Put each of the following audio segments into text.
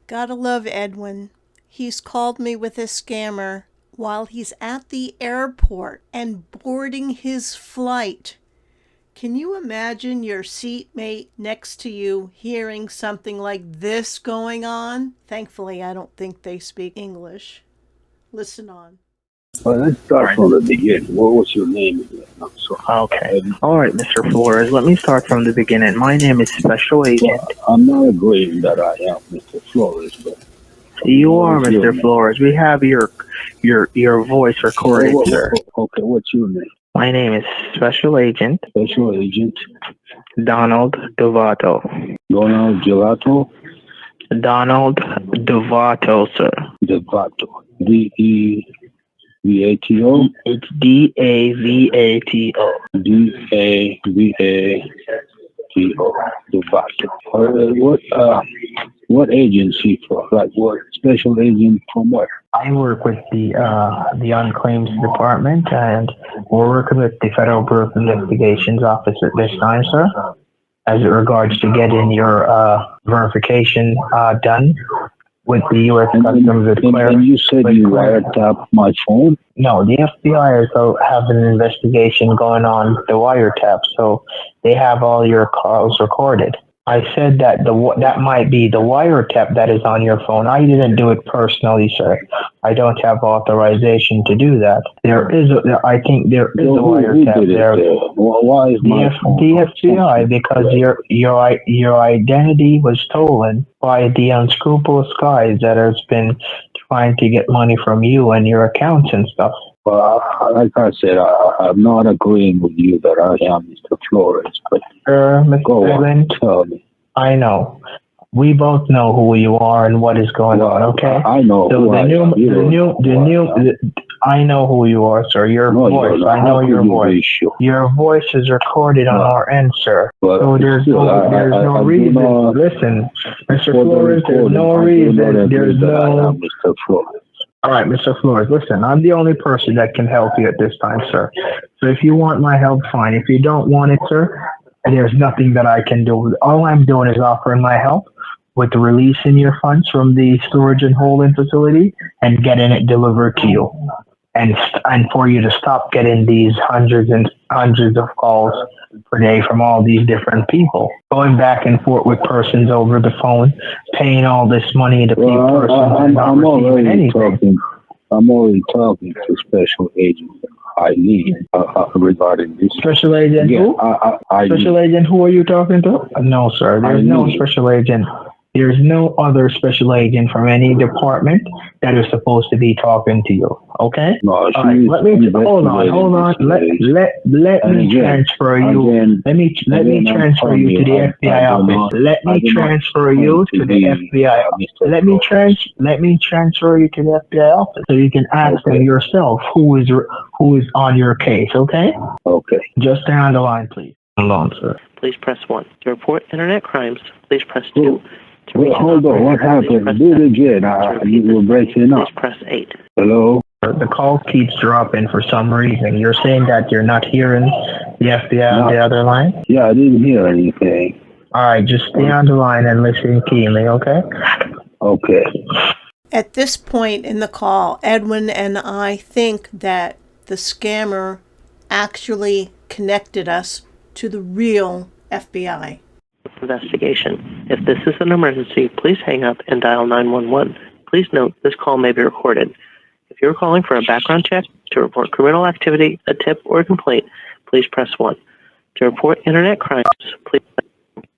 Gotta love Edwin. He's called me with a scammer while he's at the airport and boarding his flight. Can you imagine your seatmate next to you hearing something like this going on? Thankfully, I don't think they speak English. Listen on. Well, let's start from the beginning. What was your name again? I'm sorry. Okay. All right, Mr. Flores. Let me start from the beginning. My name is Special Agent. Well, I'm not agreeing that I am Mr. Flores, but You are Mr. Flores. We have your voice recorded, sir. Okay, what's your name? My name is Special Agent Special Agent Donald Davito. Donald Gelato Donald Davito, sir. Devato. D-E-V-A-T-O? It's Davato. D-A-V-A-T-O. Devato. What agency for? Like what? Special agent from where? I work with the Unclaims Department, and we're working with the Federal Bureau of Investigations office at this time, sir, as it regards to getting your verification done with the U.S. Customs And you said you wiretapped my phone? No, the FBI have an investigation going on with the wiretap, so they have all your calls recorded. I said that that might be the wiretap that is on your phone. I didn't do it personally, sir. I don't have authorization to do that. I think there is a wiretap there. Why is the FBI, because your identity was stolen by the unscrupulous guys that has been trying to get money from you and your accounts and stuff. Well, like I said, I'm not agreeing with you that I am Mr. Flores, but Mr. Edwin, tell me. I know. We both know who you are and what is going on, okay? I know so who I am. I know who you are, sir. Your voice. I know your voice. Your voice is recorded on our end, sir. So there's no reason. Listen, Mr. Flores, there's no reason. There's no... Mr. Flores. All right, Mr. Flores, listen, I'm the only person that can help you at this time, sir. So if you want my help, fine. If you don't want it, sir, there's nothing that I can do. All I'm doing is offering my help with releasing your funds from the storage and holding facility and getting it delivered to you. And for you to stop getting these hundreds and hundreds of calls per day from all these different people, going back and forth with persons over the phone, paying all this money to persons and not receiving anything. I'm already talking to Special Agent Eileen regarding this. Special Agent who? Special Agent who are you talking to? No, sir. There's no Special Agent. There's no other special agent from any department that is supposed to be talking to you. Okay? No, right, hold on. Let me transfer you. Let me transfer you to the FBI office. Let me transfer you to the FBI office. Let me transfer you to the FBI office so you can ask them yourself who is on your case. Okay? Okay. Just stay on the line, please. Hold on, sir. Please press 1. To report internet crimes, please press 2. Well, hold on. What happened? Do it again. You were breaking up. Please press 8. Hello? The call keeps dropping for some reason. You're saying that you're not hearing the FBI on the other line? Yeah, I didn't hear anything. All right, just stay on the line and listen keenly, okay? Okay. At this point in the call, Edwin and I think that the scammer actually connected us to the real FBI. Investigation. If this is an emergency, please hang up and dial 911. Please note this call may be recorded. If you're calling for a background check, to report criminal activity, a tip, or a complaint, please press 1. To report internet crimes, please press 2. To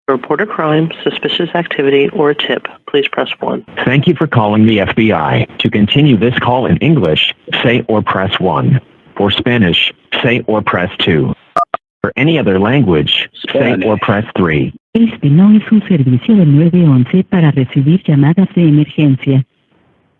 report a crime, suspicious activity, or a tip, please press 1. Thank you for calling the FBI. To continue this call in English, say or press 1. For Spanish, say or press 2. For any other language, say or press 3. Este no es un servicio del 911 para recibir llamadas de emergencia.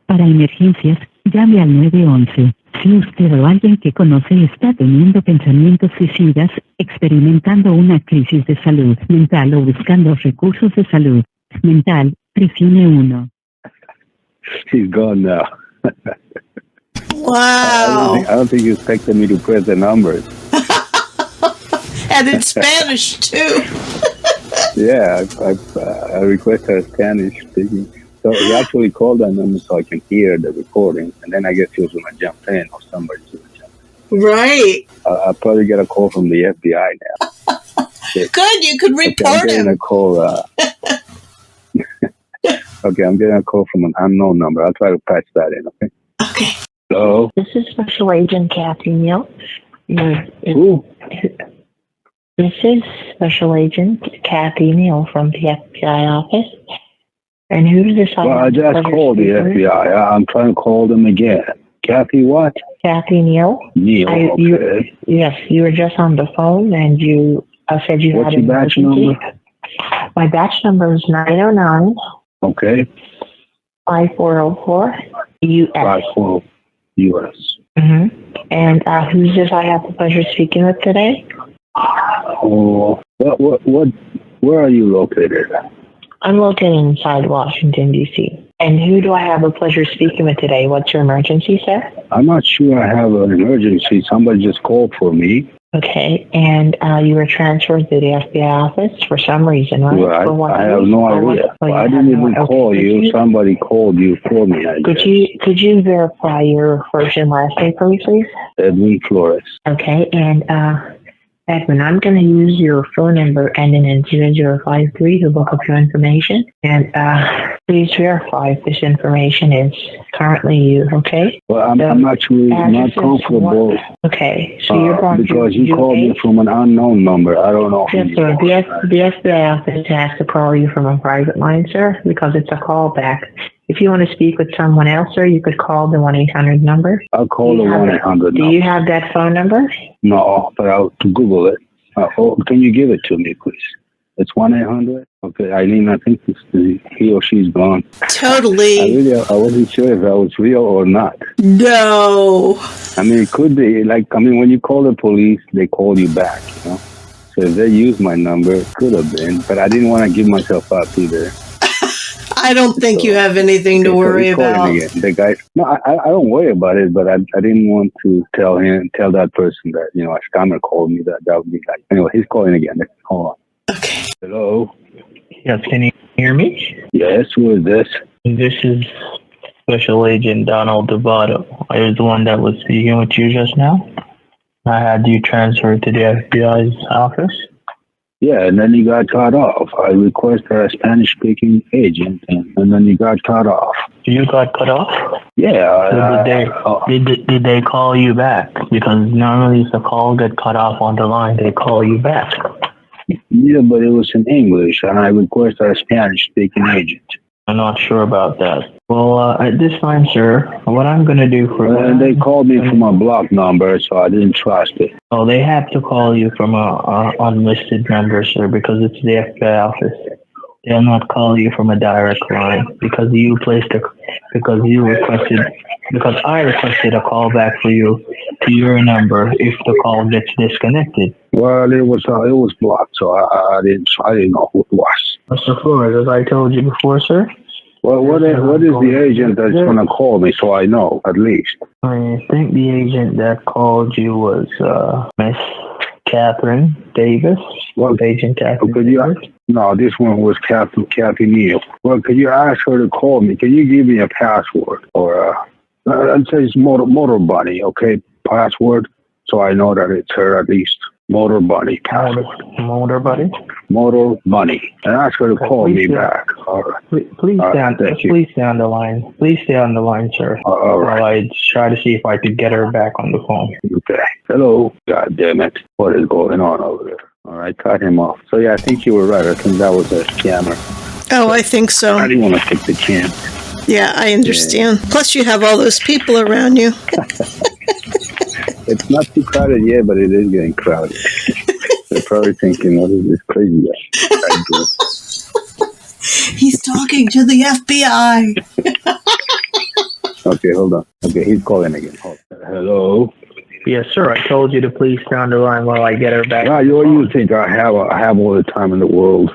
Para emergencias, llame al 911. Si usted o alguien que conoce está teniendo pensamientos suicidas, experimentando una crisis de salud mental o buscando recursos de salud mental, presione 1. He's gone now. Wow. I don't think you expected me to press the numbers. And in Spanish, too. Yeah, I requested a Spanish speaking. So So he actually called that number so I can hear the recording, and then I guess he was going to jump in, or somebody's going to jump in. Right. I'll probably get a call from the FBI now. Good, you could report I'm getting him. a call. Okay, I'm getting a call from an unknown number. I'll try to patch that in, okay? Okay. Hello? This is Special Agent Kathy Neal. Who? This is Special Agent Kathy Neal from the FBI office. And who does this? Well, I just called the FBI. I'm trying to call them again. Kathy what? Kathy Neal. Neal, okay. Yes, you were just on the phone and you said you What's had an your batch emergency. number? My batch number is 909 Okay. 5404 US. 54 US. Mm-hmm. And who's this I have the pleasure of speaking with today? Oh, where are you located? I'm located inside Washington, D.C. And who do I have the pleasure of speaking with today? What's your emergency, sir? I'm not sure I have an emergency. Somebody just called for me. Okay, and you were transferred to the FBI office for some reason, right? Well, I have no idea. I didn't even call you. Somebody called you for me. Could you verify your first and last name for me, please? Edwin Flores. Okay, and Edwin, I'm going to use your phone number ending in 0053 to look up your information. And please verify if this information is currently you, okay? Well, I'm actually not comfortable. Okay, so you're going because you called me from an unknown number. I don't know who Yes, you sir. are. The FBI office has to call you from a private line, sir, because it's a callback. If you want to speak with someone else, sir, you could call the 1-800 number. I'll call the 1-800 number. Do you have that phone number? No, but I'll Google it. Can you give it to me, please? It's 1-800. Okay, Eileen, I think he or she's gone. Totally. I wasn't sure if that was real or not. No. I mean, it could be. When you call the police, they call you back, you know? So if they use my number, it could have been. But I didn't want to give myself up either. I don't think you have anything to worry about. Again. The guy, no, I don't worry about it, but I didn't want to tell that person that, a scammer called me, that would be like, anyway, he's calling again. Hold on. Okay. Hello? Yes, can you hear me? Yes, who is this? This is Special Agent Donald Davito. I was the one that was speaking with you just now. I had you transferred to the FBI's office. Yeah, and then you got cut off. I requested a Spanish-speaking agent, and then you got cut off. You got cut off? Yeah. Did they call you back? Because normally if the call get cut off on the line, they call you back. Yeah, but it was in English, and I requested a Spanish-speaking agent. I'm not sure about that. Well, at this time, sir, what I'm going to do for... they called me from a block number, so I didn't trust it. Oh, they have to call you from a unlisted number, sir, because it's the FBI office. They'll not call you from a direct line because I requested a call back for you to your number if the call gets disconnected. Well, it was blocked, so I didn't know who it was. Mr. Flores, as I told you before, sir. Well, what is the agent that's going to call me so I know, at least? I think the agent that called you was Miss Catherine Davis. Well, Agent Catherine Davis? No, this one was Kathy Neal. Well, could you ask her to call me? Can you give me a password? Or, I'd say it's Motor Bunny, okay? Password, so I know that it's her at least. Motor Bunny password. Motor Bunny? Motor Bunny. And ask her to call me back. All right. Please stay on the line. Please stay on the line, sir. All right. While I try to see if I could get her back on the phone. Okay. Hello. God damn it. What is going on over there? All right, cut him off. So, yeah, I think you were right. I think that was a scammer. Oh, I think so. I didn't want to take the chance. Yeah, I understand. Yeah. Plus, you have all those people around you. It's not too crowded yet, but it is getting crowded. They're probably thinking, what is this crazy guy? He's talking to the FBI. Okay, hold on. Okay, he's calling again. Hello? Yes, sir. I told you to please stay on the line while I get her back. You think I have all the time in the world?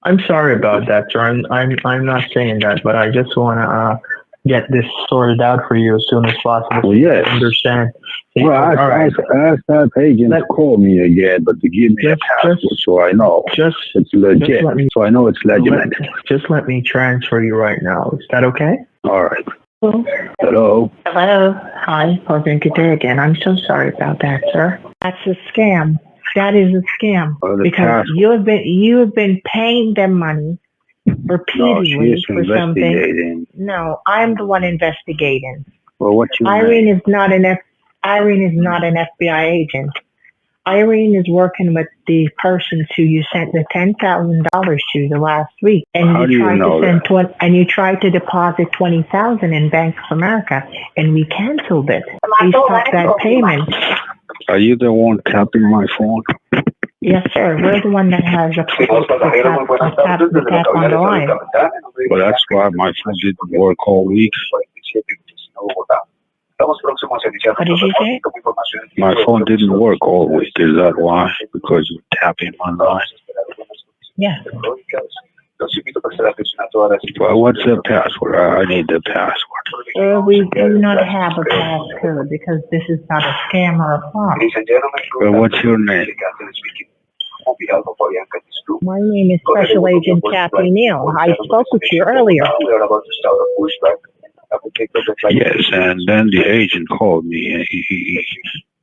I'm sorry about that, sir. I'm not saying that, but I just want to get this sorted out for you as soon as possible. Well, yes. Well, ask that agent to call me again, but to give me a password so I know it's legit. So I know it's legitimate. Just let me transfer you right now. Is that okay? All right. Hello. Hello. Hi. Pleasant good day again. I'm so sorry about that, sir. That's a scam. That is a scam because you have been paying them money repeatedly for something. No, I'm the one investigating. Well, what's your Irene name? is not an FBI agent. Irene is working with the persons who you sent the $10,000 to the last week, and you tried to deposit $20,000 in Bank of America, and we canceled it. We stopped that payment. Are you the one tapping my phone? Yes, sir. We're the one that has the tap on the line. Well, that's why my phone didn't work all week. What did you say? My phone didn't work all week. Is that why? Because you're tapping my line? Yeah. Well, what's the password? I need the password. We do not have a passcode because this is not a scam or a fraud. Well, what's your name? My name is Special Agent Kathy Neal. I spoke with you earlier. Yes, and then the agent called me, and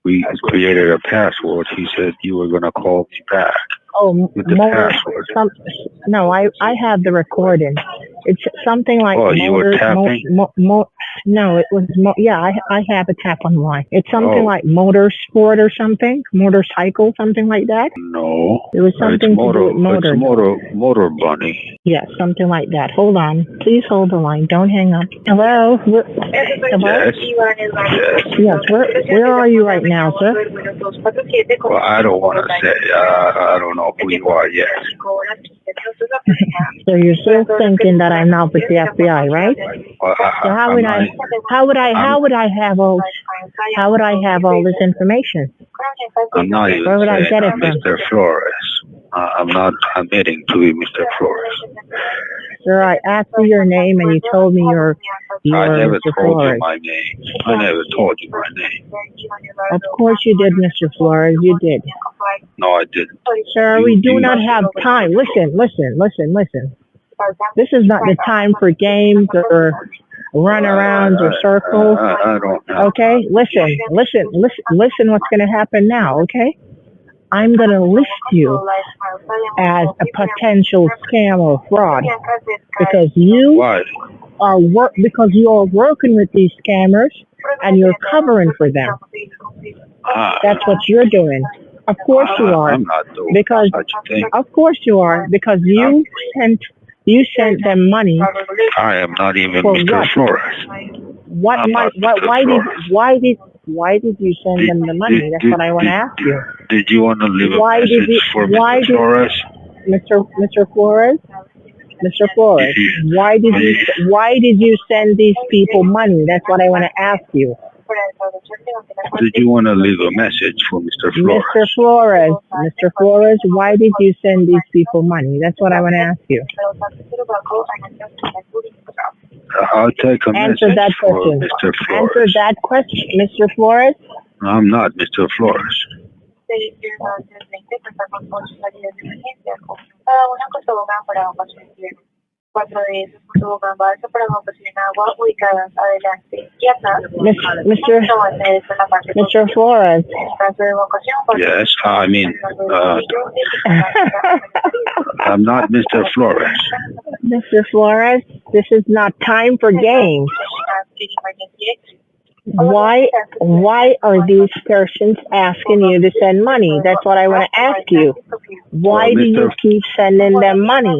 we created a password. He said you were going to call me back. With the password. No, I have the recording. It's something like you were tapping? No, it was I have a tap on the line. It's something like motorsport or something, motorcycle, something like that. No, it was something to do with motor. It's motor bunny. Yes, something like that. Hold on, please hold the line. Don't hang up. Hello. Hello? Yes. Where are you right now, sir? Well, I don't want to say. I don't know who you are yet. So you're still thinking that I'm not with the FBI, right? Well, so how would I have all this information? I'm not even saying I'm Mr. Flores. I'm not admitting to be Mr. Flores. Sir, I asked you your name and you told me you're I never Mr. told Flores. you my name. I never told you my name. Of course you did, Mr. Flores. You did. No, I didn't. Sir, we do not have time. Listen. This is not the time for games or runarounds or circles. I don't know. Okay? Listen what's going to happen now, okay? I'm going to list you as a potential scam or fraud because you are working with these scammers and you're covering for them. That's what you're doing. Of course you are. I'm not doing such a thing. Of course you are because you sent them money. I am not even Mr. Flores. Why did you send them the money? That's what I want to ask you. Did you want to leave a message for Mr. Flores? Mr. Flores? Mr. Flores, why did you send these people money? That's what I want to ask you. Did you want to leave a message for Mr. Flores? Mr. Flores, why did you send these people money? That's what I want to ask you. I'll take a message for Mr. Flores. Answer that question, Mr. Flores. I'm not Mr. Flores. Mr. Flores. Yes, I mean, I'm not Mr. Flores. Mr. Flores, this is not time for games. Why are these persons asking you to send money? That's what I want to ask you. Why do you keep sending them money?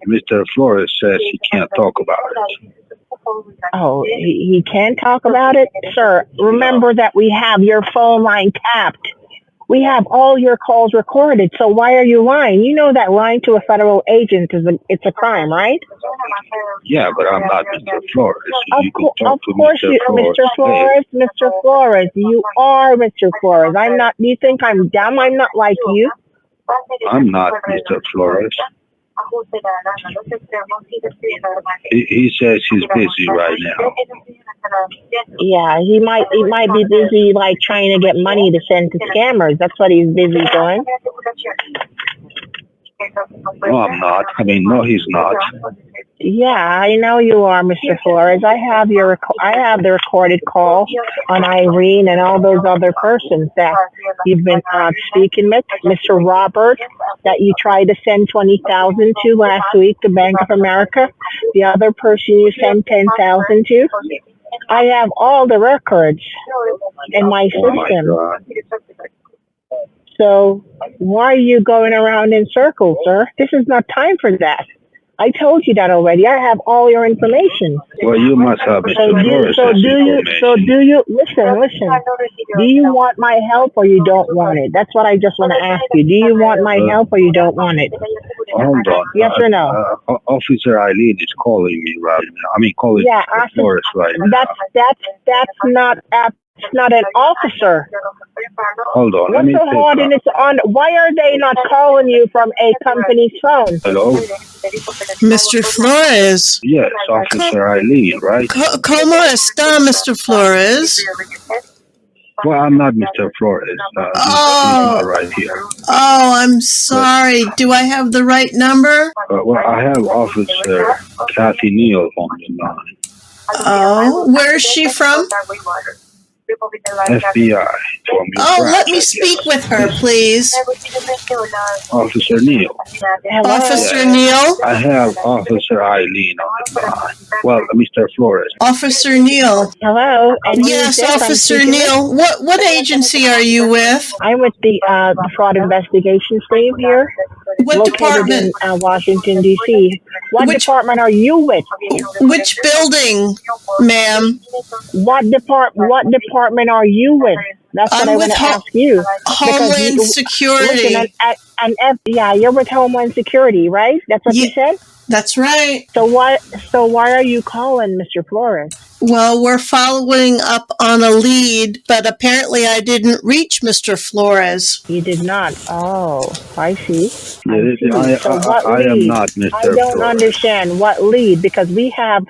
Mr. Flores says he can't talk about it. Oh, he can't talk about it? Sir, remember that we have your phone line tapped. We have all your calls recorded, so why are you lying? You know that lying to a federal agent it's a crime, right? Yeah, but I'm not Mr. Flores. Of course, Mr. Flores, Mr. Flores, you are Mr. Flores. Do you think I'm dumb? I'm not like you. I'm not Mr. Flores. He says he's busy right now. Yeah, he might be busy like trying to get money to send to scammers. That's what he's busy doing. No, I'm not. I mean, no, he's not. Yeah, I know you are, Mr. Flores. I have the recorded call on Irene and all those other persons that you've been speaking with. Mr. Robert, that you tried to send 20,000 to last week to Bank of America. The other person you sent 10,000 to. I have all the records in my system. So why are you going around in circles, sir? This is not time for that. I told you that already. I have all your information. Well, you must have Mr. Flores' listen. Do you want my help or you don't want it? That's what I just want to ask you. Do you want my help or you don't want it? Hold on. Yes or no? Officer Eileen is calling me right now. I mean, calling Mr. Flores right now. That's not an officer. Hold on. What's so hard and it's on? Why are they not calling you from a company's phone? Hello? Mr. Flores. Yes, Officer Eileen, right? ¿Cómo está, Mr. Flores? Well, I'm not Mr. Flores. He's right here. Oh, I'm sorry. Do I have the right number? Well, I have Officer Kathy Neal on the line. Oh, where is she from? FBI. Oh, let me speak with her, please. Officer Neal. Officer Neal? I have Officer Eileen on the line. Well, Mr. Flores. Officer Neal. Hello. Yes, Officer Neal. What agency are you with? I'm with the fraud investigation team here. What department? In Washington, D.C. What department are you with? Which building, ma'am? What department are you with? That's what I want to ask you. Homeland Security. Listen, yeah, you're with Homeland Security, right? That's what you said? That's right. So why are you calling, Mr. Flores? Well, we're following up on a lead, but apparently I didn't reach Mr. Flores. You did not? Oh, I see. I am not Mr. I don't Flores. understand what lead, because we have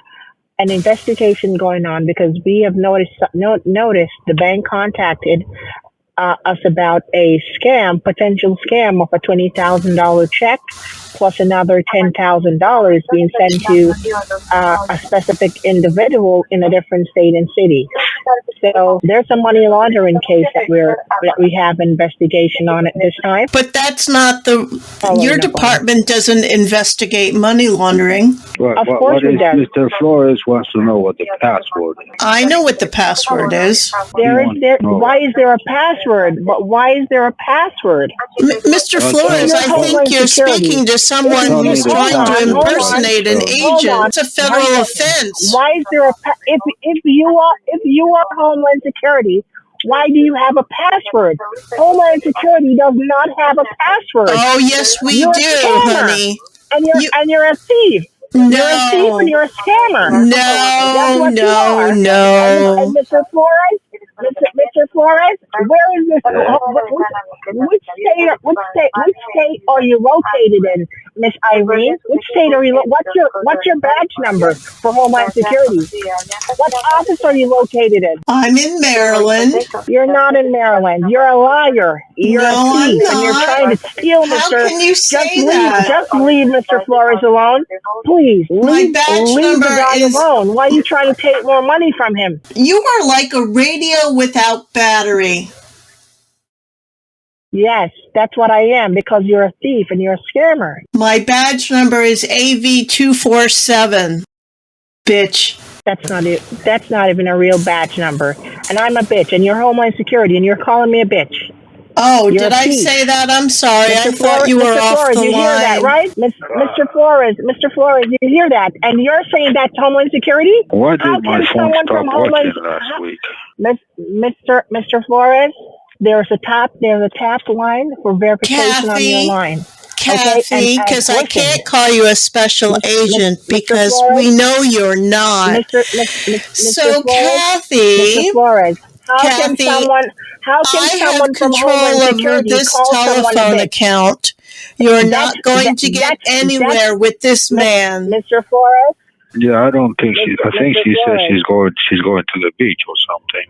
an investigation going on, because we have noticed the bank contacted us about a potential scam of a $20,000 check plus another $10,000 being sent to a specific individual in a different state and city. So there's a money laundering case that we have investigation on at this time. But that's not your department doesn't investigate money laundering. Of course it does. Mr. Flores wants to know what the password is. I know what the password is. Why is there a password? But why is there a password? Mr. Flores, I think you're speaking to someone who's trying to impersonate an agent. It's a federal offense. Why is there if you are Homeland Security, why do you have a password? Homeland Security does not have a password. Oh, yes, we do, honey. And you're a thief. No. You're a thief and you're a scammer. No. And Mr. Flores, Mr. Flores, where is this? Which state are you located in, Miss Irene? Which state are you? What's your badge number for Homeland Security? What office are you located in? I'm in Maryland. You're not in Maryland. You're a liar. You're a thief, and you're trying to steal, Mr. How can you say that? Just leave Mr. Flores alone, please. Leave the guy alone. Why are you trying to take more money from him? You are like a radio without battery. Yes, that's what I am, because you're a thief and you're a scammer. My badge number is AV247. Bitch. That's not even a real badge number. And I'm a bitch, and you're Homeland Security, and you're calling me a bitch. Oh, did I say that? I'm sorry. I thought you were off the line. You hear that, right? Mr. Flores, you hear that? And you're saying that's Homeland Security? Why did my phone stop working last week? Mr. Flores, there's a tap line for verification on your line. Kathy, because I can't call you a special agent because we know you're not. So, Kathy, Mr. Flores, how can someone I have from control Homeland over Security this call someone a telephone bitch? account. You're not going to get anywhere with this man. Mr. Flores? Yeah, I don't think she. I think she said she's going to the beach or something.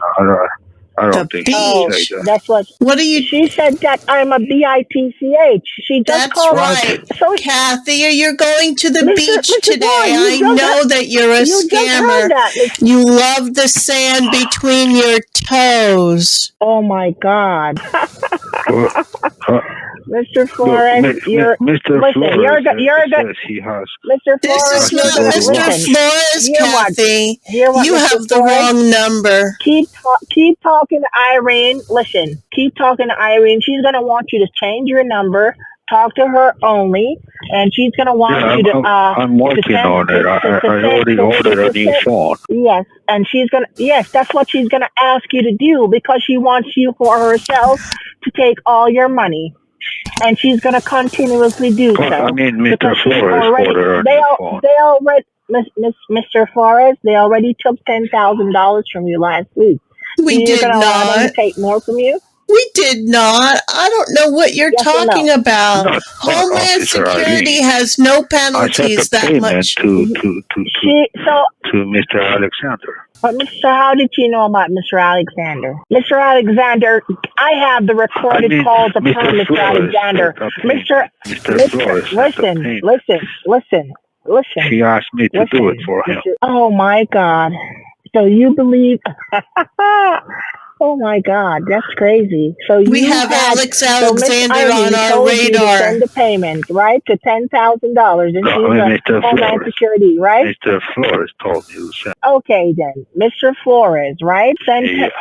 I don't think she said that. That's what. What are you? She said that I'm a bitch. She just That's called right. So Kathy, you're going to the Mr. beach Mr. today. Flores, I know that you're a scammer. You love the sand between your toes. Oh my God. Mr. Flores, Mr. listen, Flores says he has. Mr. This Flores, is not Mr. Flores, Kathy. You Mr. have the Flores, wrong number. Keep talking to Irene. Listen, keep talking to Irene. She's going to want you to change your number, talk to her only, and she's going to want you to... I'm working on it. I already ordered a new phone. Yes, and that's what she's going to ask you to do because she wants you for herself to take all your money. And she's going to continuously do so. I mean, Mr. Flores ordered a new phone. They already, Mr. Flores, they already took $10,000 from you last week. We did not. Allow them to take more from you? We did not. I don't know what you're talking about. No, Homeland Security has no penalties that much. To Mr. Alexander. But Mr. How did you know about Mr. Alexander? Mr. Alexander, I have the recorded calls of Mr. Alexander. Mr. Flores, listen. She asked me to do it for him. Oh my God. So you believe... Oh my God, that's crazy. So we have Alex Alexander on our radar. Send the payment, right, to $10,000, and she's Homeland Security, right? Mr. Flores told me to send. Okay, then, Mr. Flores, right?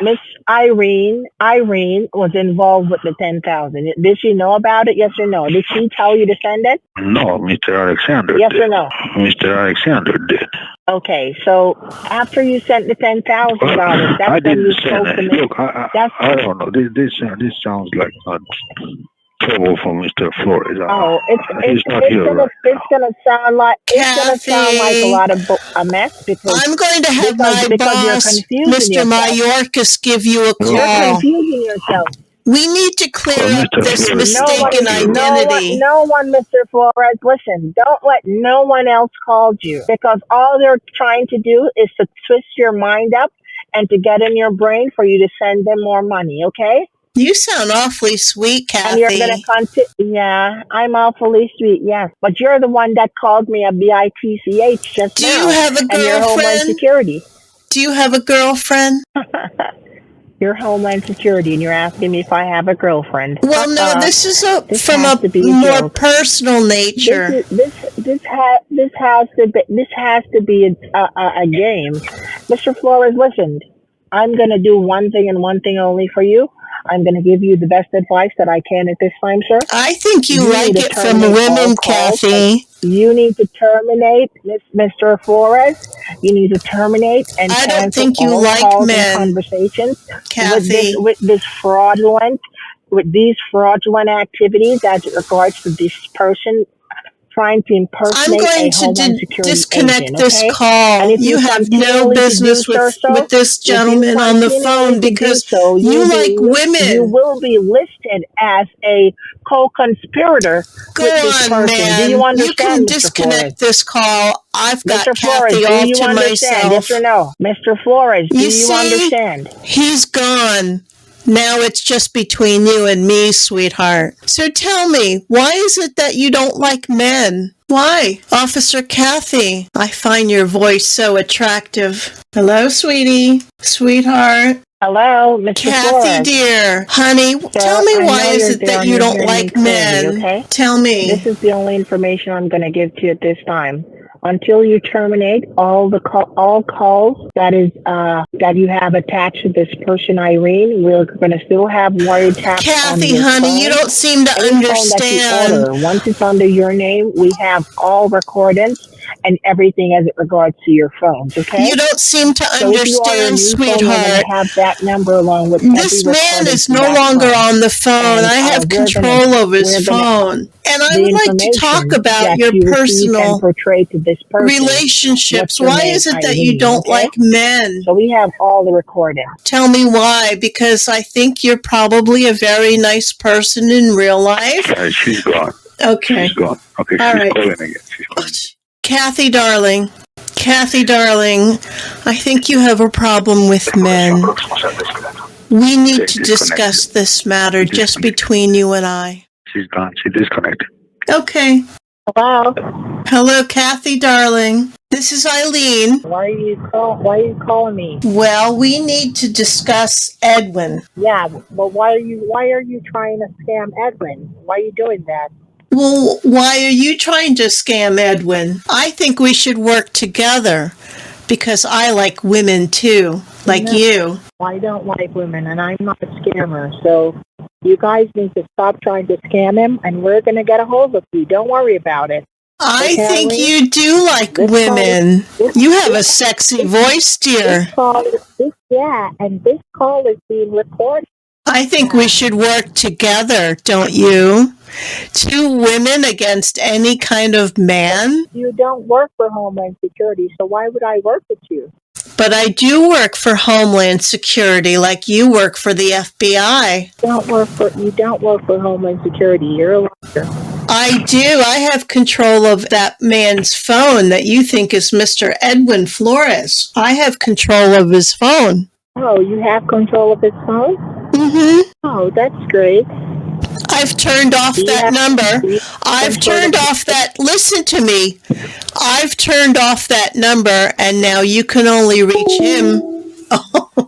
Miss Irene. Irene was involved with the $10,000. Did she know about it? Yes or no? Did she tell you to send it? No, Mr. Alexander. Yes did. or no? Mr. Alexander did. Okay, so after you sent the $10,000, that's when you're supposed to make. Look, I don't know. This sounds like trouble for Mr. Flores. It's gonna sound like a lot of a mess because I'm going to have my boss, Mr. Mayorkas, give you a call. You're confusing yourself. We need to clear up this mistaken identity. No one, Mr. Flores, listen, don't let no one else call you because all they're trying to do is to twist your mind up and to get in your brain for you to send them more money, okay? You sound awfully sweet, Kathy. And you're going to yeah, I'm awfully sweet, yes. But you're the one that called me a bitch just now. Do you have a girlfriend? And you're Homeland Security. Do you have a girlfriend? You're Homeland Security, and you're asking me if I have a girlfriend. Well, no, this is from a more personal nature. This has to be a game. Mr. Flores, listen, I'm going to do one thing and one thing only for you. I'm going to give you the best advice that I can at this time, sir. I think you like it from women, Kathy. You need to terminate, Mr. Flores. You need to terminate and I cancel don't think you all like calls men, and conversations Kathy. with these fraudulent activities as it regards to this person trying to impersonate I'm going to disconnect agent, this okay? call. You have no business with this gentleman on the phone because you like women. You will be listed as a co-conspirator with this person. Man. Do you understand, You can Mr. disconnect this call. I've got Mr. Flores, Kathy all to myself. Yes or no? Mr. Flores, do you understand? He's gone. Now it's just between you and me, sweetheart. So tell me, why is it that you don't like men? Why? Officer Kathy, I find your voice so attractive. Hello, sweetie. Sweetheart. Hello, Mr. Kathy, Flores. Dear. Honey, tell me why is it that you don't like men? Okay? Tell me. This is the only information I'm going to give to you at this time. Until you terminate all calls that you have attached to this person, Irene, we're going to still have wiretaps. Kathy, on your honey, phone. you don't seem to understand. Once it's under your name, we have all recordings and everything as it regards to your phones. Okay? You don't seem to understand, sweetheart. Have that number along with this man is no longer on the phone. And, I have control over his phone. And I would like to talk about your personal relationships. Why is it that you don't like men? So we have all the recordings. Tell me why, because I think you're probably a very nice person in real life. She's gone. Okay. She's gone. Okay, All she's right. calling again. She's calling. Kathy, darling, I think you have a problem with men. We need to discuss this matter just between you and I. She's gone. She disconnected. Okay. Hello. Hello, Kathy, darling. This is Eileen. Why are you calling me? Well, we need to discuss Edwin. Yeah, but why are you trying to scam Edwin? Why are you doing that? Well, why are you trying to scam Edwin? I think we should work together because I like women too, like you. I don't like women, and I'm not a scammer, so you guys need to stop trying to scam him, and we're going to get a hold of you. Don't worry about it. I think you do like women. You have a sexy voice, dear. This call is being recorded. I think we should work together, don't you? Two women against any kind of man? You don't work for Homeland Security, so why would I work with you? But I do work for Homeland Security like you work for the FBI. You don't work for Homeland Security. You're a liar. I do. I have control of that man's phone that you think is Mr. Edwin Flores. I have control of his phone. Oh, you have control of his phone? Mm-hmm. Oh, that's great. I've turned off that number. I've turned off that. Listen to me. I've turned off that number, and now you can only reach him. Oh.